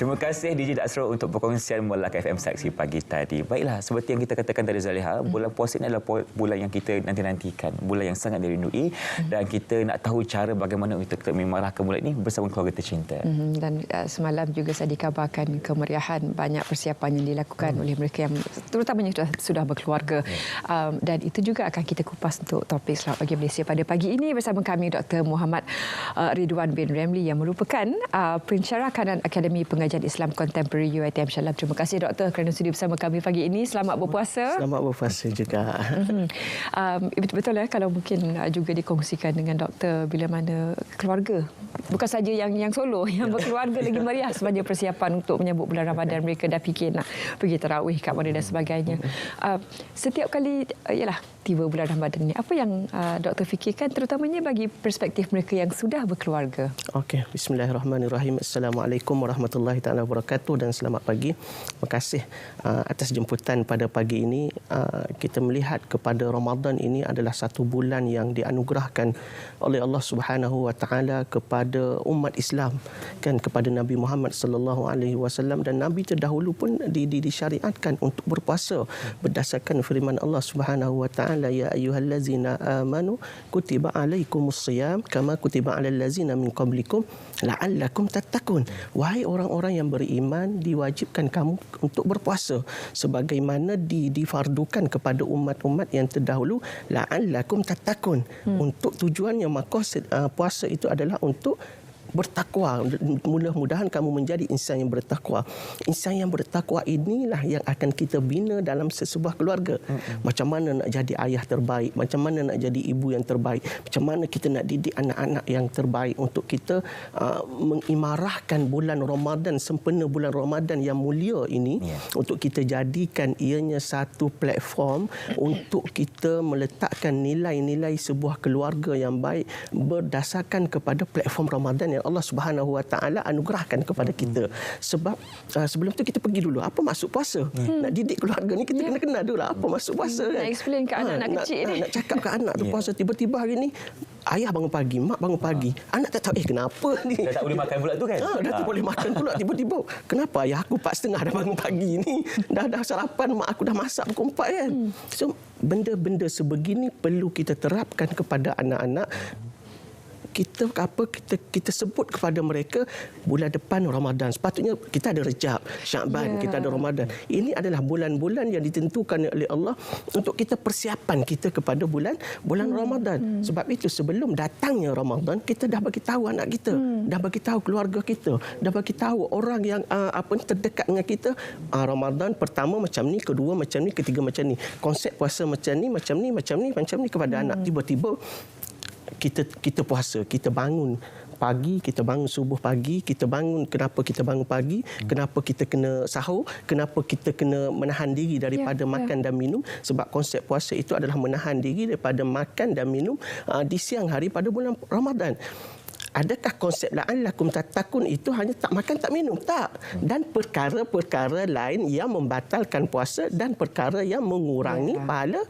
Terima kasih DJ Daksro untuk perkongsian Melaka FM Saksi Pagi tadi. Baiklah, seperti yang kita katakan tadi Zaliha, bulan puasa ini adalah bulan yang kita nanti-nantikan, bulan yang sangat dirindui dan kita nak tahu cara bagaimana untuk kita memarahkan bulan ini bersama keluarga tercinta. Dan semalam juga saya dikabarkan kemeriahan banyak persiapan yang dilakukan oleh mereka yang terutamanya sudah berkeluarga. Dan itu juga akan kita kupas untuk topik Selamat Pagi Malaysia pada pagi ini bersama kami Dr. Muhammad Ridwan bin Ramli yang merupakan pensyarah kanan Akademi Pengajian Islam Kontemporari UiTM Shah Alam. Terima kasih Doktor kerana sudi bersama kami pagi ini. Selamat berpuasa. Selamat berpuasa juga. Betul ya, kalau mungkin juga dikongsikan dengan Doktor bila mana keluarga, bukan saja yang solo, yang berkeluarga lagi meriah sebagai persiapan untuk menyambut bulan Ramadan. Mereka dah fikir nak pergi tarawih kat mana dan sebagainya. Setiap kali ialah tiba bulan Ramadan ini, apa yang Doktor fikirkan terutamanya bagi perspektif mereka yang sudah berkeluarga? Okey, bismillahirrahmanirrahim. Assalamualaikum warahmatullahi taala wabarakatuh dan selamat pagi. Terima kasih atas jemputan pada pagi ini. Kita melihat kepada Ramadan ini adalah satu bulan yang dianugerahkan oleh Allah Subhanahu wa taala kepada umat Islam, kan, kepada Nabi Muhammad sallallahu alaihi wasallam, dan nabi terdahulu pun disyariatkan untuk berpuasa berdasarkan firman Allah Subhanahu wa taala, ya ayyuhallazina amanu kutiba alaikumusiyam kama kutiba alal ladzina min qablikum la'allakum tattaqun. Wahai orang-orang yang beriman, diwajibkan kamu untuk berpuasa sebagaimana difardukan kepada umat-umat yang terdahulu, la'allakum tattaqun. Untuk tujuannya maksud puasa itu adalah untuk bertakwa. Mudah-mudahan kamu menjadi insan yang bertakwa. Insan yang bertakwa inilah yang akan kita bina dalam sebuah keluarga. Macam mana nak jadi ayah terbaik, macam mana nak jadi ibu yang terbaik, macam mana kita nak didik anak-anak yang terbaik untuk kita mengimarahkan bulan Ramadan, sempena bulan Ramadan yang mulia ini, untuk kita jadikan ianya satu platform untuk kita meletakkan nilai-nilai sebuah keluarga yang baik berdasarkan kepada platform Ramadan yang Allah Subhanahu wa taala anugerahkan kepada kita. Sebab sebelum tu kita pergi dulu apa maksud puasa. Nak didik keluarga ni kita kena kenal dulu apa maksud puasa, kan. Nak explain ke anak-anak kecil ni. Nak cakap ke anak tu puasa. Tiba-tiba hari ni ayah bangun pagi, mak bangun pagi. Anak tak tahu kenapa ni. Dah tak boleh makan pula tu, kan. Dah tak boleh makan pula. Tiba-tiba kenapa ayah aku 4:30 dah bangun pagi ni. Dah sarapan, mak aku dah masak pukul 4, kan. So benda-benda sebegini perlu kita terapkan kepada anak-anak. Kita sebut kepada mereka bulan depan Ramadan. Sepatutnya kita ada Rejab, Syaban, kita ada Ramadan. Ini adalah bulan-bulan yang ditentukan oleh Allah untuk kita persiapan kita kepada bulan Ramadan. Sebab itu sebelum datangnya Ramadan, kita dah bagi tahu anak kita, dah bagi tahu keluarga kita, dah bagi tahu orang yang terdekat dengan kita, Ramadan pertama macam ni, kedua macam ni, ketiga macam ni. Konsep puasa macam ni kepada anak. Tiba-tiba kita puasa, kita bangun pagi, kita bangun subuh pagi, kita bangun. Kenapa kita bangun pagi? Kenapa kita kena sahur? Kenapa kita kena menahan diri daripada makan dan minum? Sebab konsep puasa itu adalah menahan diri daripada makan dan minum di siang hari pada bulan Ramadan. Adakah konsep la'allakum tattaqun itu hanya tak makan tak minum? Tak. Dan perkara-perkara lain yang membatalkan puasa dan perkara yang mengurangi pahala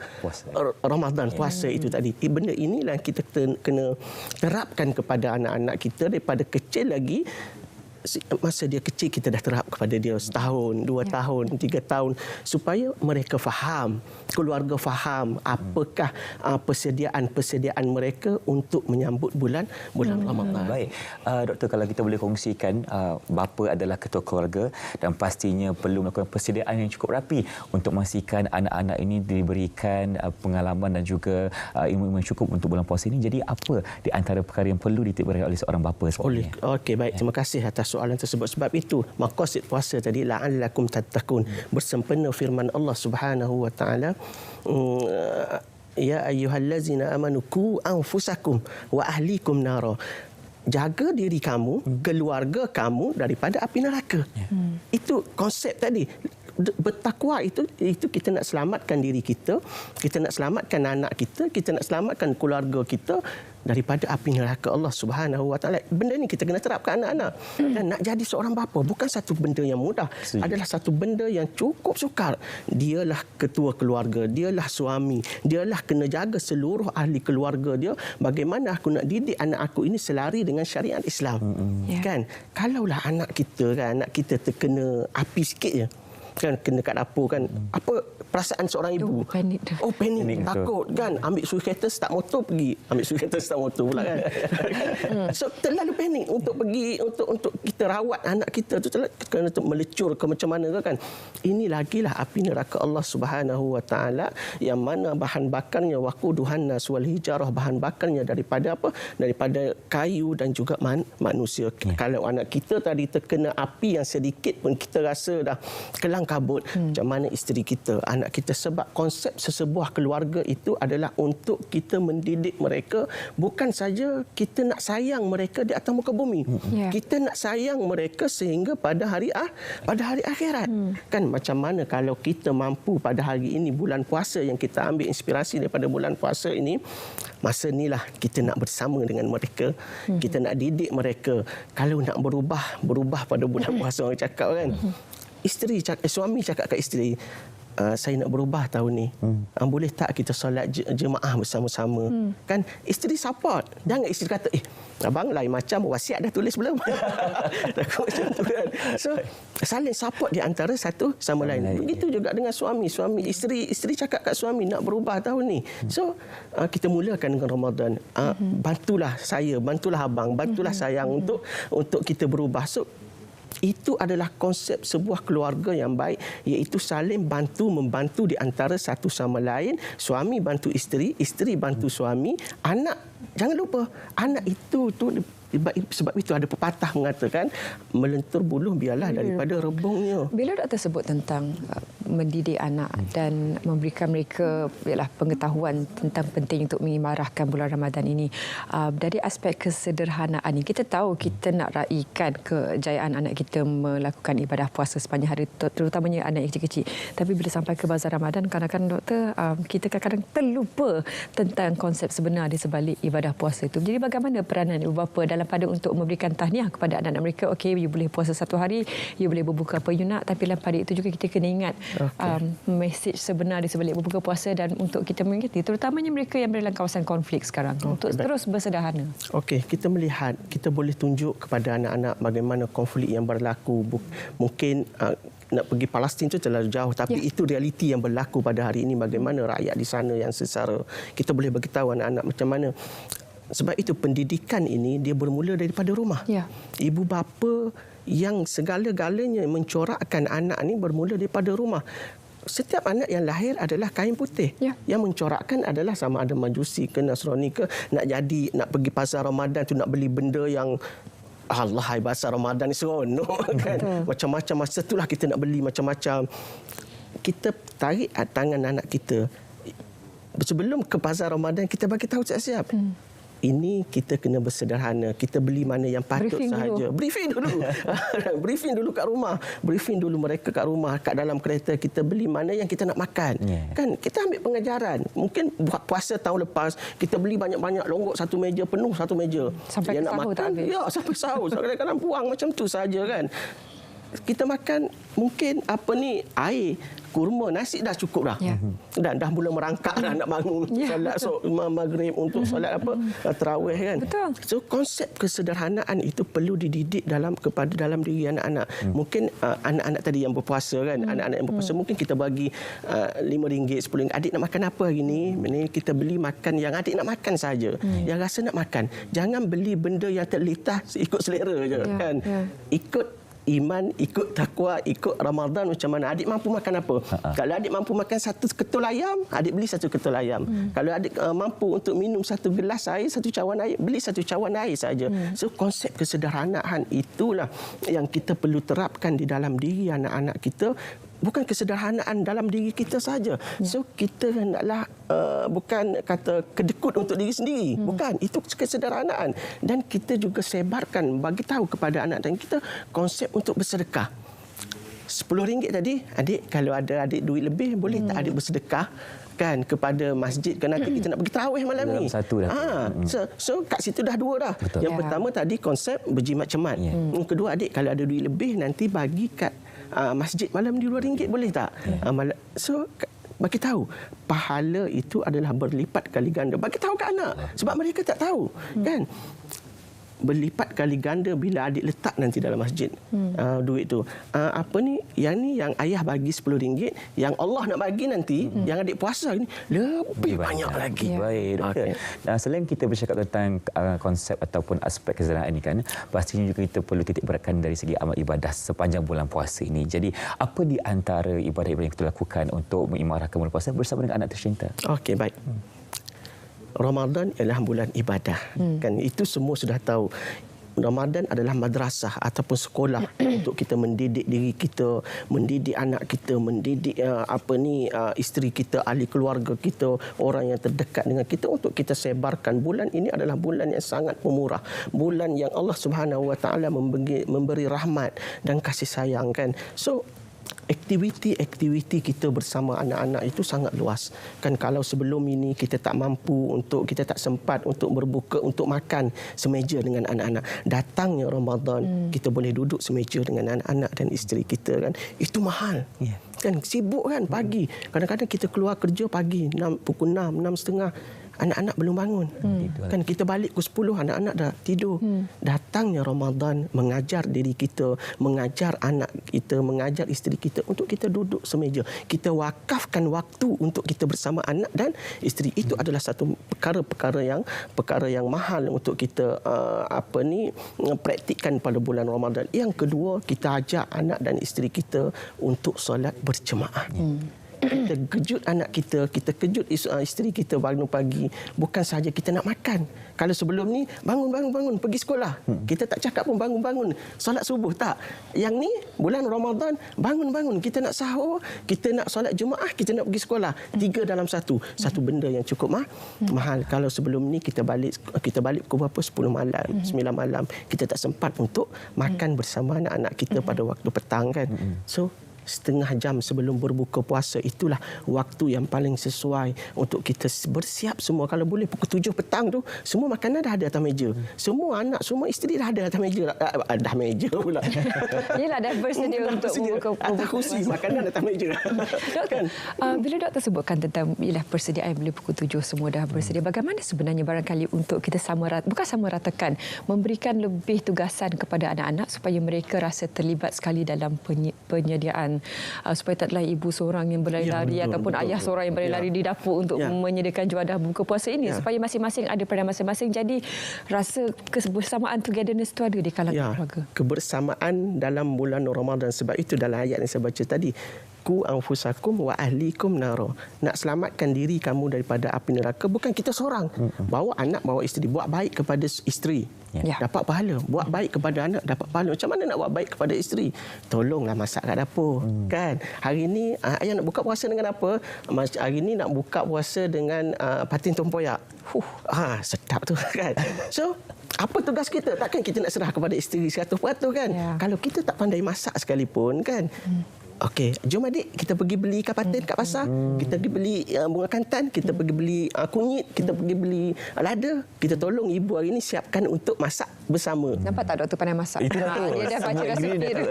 Ramadan, puasa itu tadi. Benda inilah yang kita kena terapkan kepada anak-anak kita daripada kecil lagi. Masa dia kecil kita dah terap kepada dia setahun, 2 tahun, 3 tahun, supaya mereka faham, keluarga faham apakah persediaan mereka untuk menyambut bulan Ramadan. Baik, Doktor, kalau kita boleh kongsikan, bapa adalah ketua keluarga dan pastinya perlu melakukan persediaan yang cukup rapi untuk memastikan anak-anak ini diberikan pengalaman dan juga ilmu-ilmu yang cukup untuk bulan puasa ini. Jadi apa di antara perkara yang perlu ditikbirkan oleh seorang bapa sebenarnya? Okey, baik. Terima kasih atas soalan tersebut. Sebab itu maqasid puasa tadi la'allakum tattaqun, bersempena firman Allah Subhanahu wa taala, ya ayyuhallazina amanu qu anfusakum wa ahlikum nara. Jaga diri kamu, keluarga kamu daripada api neraka. Itu konsep tadi. bertakwa itu kita nak selamatkan diri kita nak selamatkan anak kita nak selamatkan keluarga kita daripada api neraka Allah Subhanahu Wa Taala. Benda ni kita kena terapkan anak-anak. Dan nak jadi seorang bapa bukan satu benda yang mudah. Adalah satu benda yang cukup sukar. Dialah ketua keluarga, dialah suami, dialah kena jaga seluruh ahli keluarga dia. Bagaimana aku nak didik anak aku ini selari dengan syariat Islam. Kan? Kalaulah anak kita terkena api sikit je, kan, kena kat dapur kan, apa perasaan seorang ibu? Panik. Panik, takut kan, ambil suri kereta start motor pergi, ambil suri kereta start motor pula kan. So terlalu panik untuk pergi untuk kita rawat anak kita tu, kena melecur ke macam mana kan. Ini lagilah api neraka Allah Subhanahu Wa Taala yang mana bahan bakarnya waquduhan nas wal hijarah, bahan bakarnya daripada apa? Daripada kayu dan juga manusia. Kalau anak kita tadi terkena api yang sedikit pun kita rasa dah kelang kabut, macam mana isteri kita, anak kita, sebab konsep sesebuah keluarga itu adalah untuk kita mendidik mereka, bukan saja kita nak sayang mereka di atas muka bumi. Kita nak sayang mereka sehingga pada hari akhirat. Kan macam mana kalau kita mampu pada hari ini bulan puasa yang kita ambil inspirasi daripada bulan puasa ini, masa inilah kita nak bersama dengan mereka, kita nak didik mereka. Kalau nak berubah pada bulan puasa, orang cakap kan, suami cakap kat isteri, saya nak berubah tahun ni. Boleh tak kita solat jemaah bersama-sama? Kan isteri support. Jangan isteri kata, abang lain macam, wasiat dah tulis belum? Takut macam tu kan. So saling support di antara satu sama lain. Begitu juga dengan suami. Isteri cakap kat suami nak berubah tahun ni. So kita mulakan dengan Ramadan. Bantulah saya, bantulah abang, bantulah sayang untuk kita berubah. So itu adalah konsep sebuah keluarga yang baik, iaitu saling membantu di antara satu sama lain. Suami bantu isteri, isteri bantu suami, anak, jangan lupa anak itu sebab itu ada pepatah mengatakan melentur buluh biarlah daripada rebungnya. Bila doktor sebut tentang mendidik anak dan memberikan mereka pengetahuan tentang penting untuk mengimarahkan bulan Ramadan ini, dari aspek kesederhanaan ini, kita tahu kita nak raikan kejayaan anak kita melakukan ibadah puasa sepanjang hari, terutamanya anak yang kecil-kecil. Tapi bila sampai ke bazar Ramadan, kadang-kadang doktor, kita kadang-kadang terlupa tentang konsep sebenar di sebalik ibadah puasa itu. Jadi bagaimana peranan ibu bapa dalam pada untuk memberikan tahniah kepada anak-anak mereka? Okey, you boleh puasa satu hari, you boleh berbuka apa you nak, tapi dalam pada itu juga kita kena ingat mesej sebenar di sebalik berbuka puasa, dan untuk kita mengerti terutamanya mereka yang berada dalam kawasan konflik sekarang, untuk terus bersederhana. Okey, kita melihat, kita boleh tunjuk kepada anak-anak bagaimana konflik yang berlaku. Mungkin nak pergi Palestin itu terlalu jauh, tapi itu realiti yang berlaku pada hari ini, bagaimana rakyat di sana yang sengsara. Kita boleh beritahu anak-anak macam mana. Sebab itu pendidikan ini dia bermula daripada rumah. Ibu bapa yang segala-galanya mencorakkan anak ini bermula daripada rumah. Setiap anak yang lahir adalah kain putih. Yang mencorakkan adalah sama ada Majusi ke Nasrani ke, nak pergi pasar Ramadan tu nak beli benda yang Allah, hai pasar Ramadan ni seronok kan. Macam-macam, masa itulah kita nak beli macam-macam. Kita tarik tangan anak kita. Sebelum ke pasar Ramadan kita bagi tahu siap-siap. Ini kita kena bersederhana. Kita beli mana yang patut sahaja. Briefing dulu. Briefing dulu kat rumah. Briefing dulu mereka kat rumah, kat dalam kereta. Kita beli mana yang kita nak makan. Kan kita ambil pengajaran. Mungkin buat puasa tahun lepas kita beli banyak-banyak, longgok satu meja, penuh satu meja. Sampai nak sahur makan, tak habis. sampai sahur. Kadang-kadang buang macam tu saja kan. Kita makan mungkin air, kurma, nasi dah cukup dah. Dan dah mula merangkak dah nak bangun solat maghrib untuk solat tarawih kan. So konsep kesederhanaan itu perlu dididik dalam diri anak-anak. Mungkin anak-anak tadi yang berpuasa kan, anak-anak yang berpuasa mungkin kita bagi RM5, RM10. Adik nak makan apa hari ni? Kita beli makan yang adik nak makan saja. Yang rasa nak makan. Jangan beli benda yang terlitah ikut selera je kan. Ikut iman, ikut takwa, ikut Ramadan macam mana. Adik mampu makan apa? Kalau adik mampu makan satu ketul ayam, adik beli satu ketul ayam. Kalau adik mampu untuk minum satu gelas air, satu cawan air, beli satu cawan air saja. So konsep kesederhanaan itulah yang kita perlu terapkan di dalam diri anak-anak kita. Bukan kesederhanaan dalam diri kita saja. So kita hendaklah bukan kata kedekut untuk diri sendiri. Bukan, itu kesederhanaan. Dan kita juga sebarkan, bagi tahu kepada anak dan kita konsep untuk bersedekah. RM10 tadi, adik kalau ada adik duit lebih, boleh tak adik bersedekah kan kepada masjid, kan nanti kita nak pergi tarawih malam ni. Satu dah. So kat situ dah dua dah. Betul. Yang pertama tadi konsep berjimat cermat. Yang kedua, adik kalau ada duit lebih nanti bagi kat masjid malam ni RM2 boleh tak? So bagi tahu pahala itu adalah berlipat kali ganda. Bagi tahu kat anak sebab mereka tak tahu kan. Berlipat kali ganda bila adik letak nanti dalam masjid duit tu. Yang ayah bagi RM10, yang Allah nak bagi nanti, yang adik puasa ni lebih banyak lagi. Baik, doktor. Dan selain kita bercakap tentang konsep ataupun aspek kesedaran ini kan, pastinya juga kita perlu titik beratkan dari segi amal ibadah sepanjang bulan puasa ini. Jadi, apa di antara ibadah-ibadah yang kita lakukan untuk mengimarahkan bulan puasa bersama dengan anak tercinta? Okey, baik. Ramadan ialah bulan ibadah. Kan itu semua sudah tahu. Ramadan adalah madrasah ataupun sekolah untuk kita mendidik diri kita, mendidik anak kita, mendidik isteri kita, ahli keluarga kita, orang yang terdekat dengan kita untuk kita sebarkan. Bulan ini adalah bulan yang sangat pemurah. Bulan yang Allah Subhanahu Wa Taala memberi rahmat dan kasih sayang kan. So aktiviti kita bersama anak-anak itu sangat luas. Kan kalau sebelum ini kita tak mampu kita tak sempat untuk berbuka, untuk makan semeja dengan anak-anak. Datangnya Ramadan, kita boleh duduk semeja dengan anak-anak dan isteri kita kan. Itu mahal. Kan sibuk kan pagi. Kadang-kadang kita keluar kerja pagi pukul 6, 6.30. Anak-anak belum bangun. Kan kita balik pukul 10, anak-anak dah tidur. Datangnya Ramadan mengajar diri kita, mengajar anak kita, mengajar isteri kita untuk kita duduk semeja. Kita wakafkan waktu untuk kita bersama anak dan isteri. Itu adalah satu perkara yang mahal untuk kita praktikkan pada bulan Ramadan. Yang kedua, kita ajak anak dan isteri kita untuk solat berjemaah. Kita kejut anak kita kejut isteri kita bangun pagi. Bukan sahaja kita nak makan. Kalau sebelum ni bangun pergi sekolah. Kita tak cakap pun bangun solat subuh, tak. Yang ni bulan Ramadan bangun kita nak sahur, kita nak solat Jumaah, kita nak pergi sekolah. 3 dalam 1. Satu benda yang cukup mahal. Kalau sebelum ni kita balik pukul berapa? 10 malam, 9 malam. Kita tak sempat untuk makan bersama anak-anak kita pada waktu petang kan. So setengah jam sebelum berbuka puasa itulah waktu yang paling sesuai untuk kita bersiap semua. Kalau boleh pukul 7 petang tu semua makanan dah ada atas meja. Semua anak, semua isteri dah ada atas meja. Dah meja pula. Yalah, dah bersedia untuk membuka atas kursi, makanan atas meja. Doktor, bila doktor sebutkan tentang persediaan bila pukul 7 semua dah bersedia, bagaimana sebenarnya barangkali untuk kita bukan sama ratakan, memberikan lebih tugasan kepada anak-anak supaya mereka rasa terlibat sekali dalam penyediaan, supaya taklah ibu seorang yang berlari-lari ataupun ayah seorang yang berlari-lari di dapur untuk menyediakan juadah buka puasa ini, supaya masing-masing ada peranan masing-masing. Jadi rasa kebersamaan, togetherness itu ada di kalangan keluarga. Kebersamaan dalam bulan Ramadan. Sebab itu dalam ayat yang saya baca tadi, ku anfusakum wa ahlikum naro. Nak selamatkan diri kamu daripada api neraka bukan kita seorang. Bawa anak, bawa isteri, buat baik kepada isteri. Dapat pahala. Buat baik kepada anak, dapat pahala. Macam mana nak buat baik kepada isteri? Tolonglah masak kat dapur. Kan? Hari ni ayah nak buka puasa dengan apa? Hari ni nak buka puasa dengan patin tempoyak. Sedap tu kan. So apa tugas kita? Takkan kita nak serah kepada isteri 100% kan? Kalau kita tak pandai masak sekalipun kan. Okey, jom adik kita pergi beli ikan patin kat pasar, kita pergi beli bunga kantan, kita pergi beli kunyit, kita pergi beli lada, kita tolong ibu hari ini siapkan untuk masak bersama. Nampak tak doktor pandai masak? Itu dia dah baca resipi tu.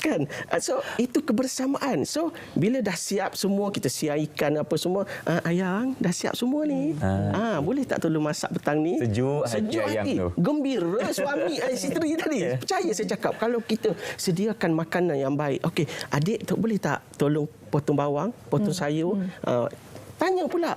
Kan? So itu kebersamaan. So bila dah siap semua, kita siap ikan apa semua, ayang dah siap semua ni. Boleh tak tolong masak petang ni? Sejuk hati. Gembira suami isteri tadi. Percaya saya cakap, kalau kita sediakan makanan yang baik. Okey, adik boleh tak tolong potong bawang, potong sayur? Tanya pula.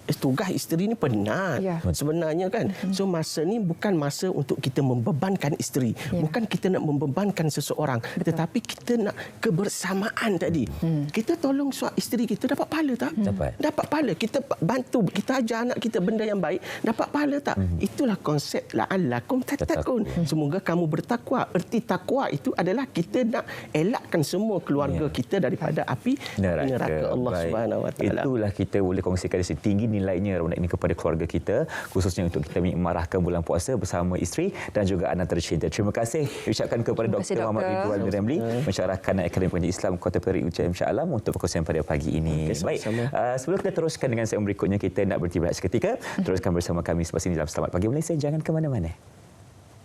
Tugas isteri ni penat sebenarnya kan. So masa ni bukan masa untuk kita membebankan isteri. Bukan kita nak membebankan seseorang. Tetapi kita nak kebersamaan tadi. Kita tolong isteri kita, dapat pahala tak? Dapat pahala. Kita bantu, kita ajar anak kita benda yang baik, dapat pahala tak? Itulah konsep la'allakum tattaqun. Semoga kamu bertakwa. Erti takwa itu adalah kita nak elakkan semua keluarga kita daripada api neraka Allah Subhanahu Wa Taala. Itulah kita boleh kongsikan dari tinggi nilainya ramadan ini kepada keluarga kita, khususnya untuk kita menyemarakan bulan puasa bersama isteri dan juga anak tercinta. Terima kasih ucapkan kepada Dr. Muhammad Ridwan Ramli, Pensyarah Kanan Akademi Pendidikan Islam Kota Perak UiTM Shah Alam untuk perkongsian pada pagi ini. Baik, sebelum kita teruskan dengan segmen berikutnya, kita nak berhenti berehat seketika. Teruskan bersama kami selepas ini dalam Selamat Pagi Malaysia. Jangan ke mana-mana.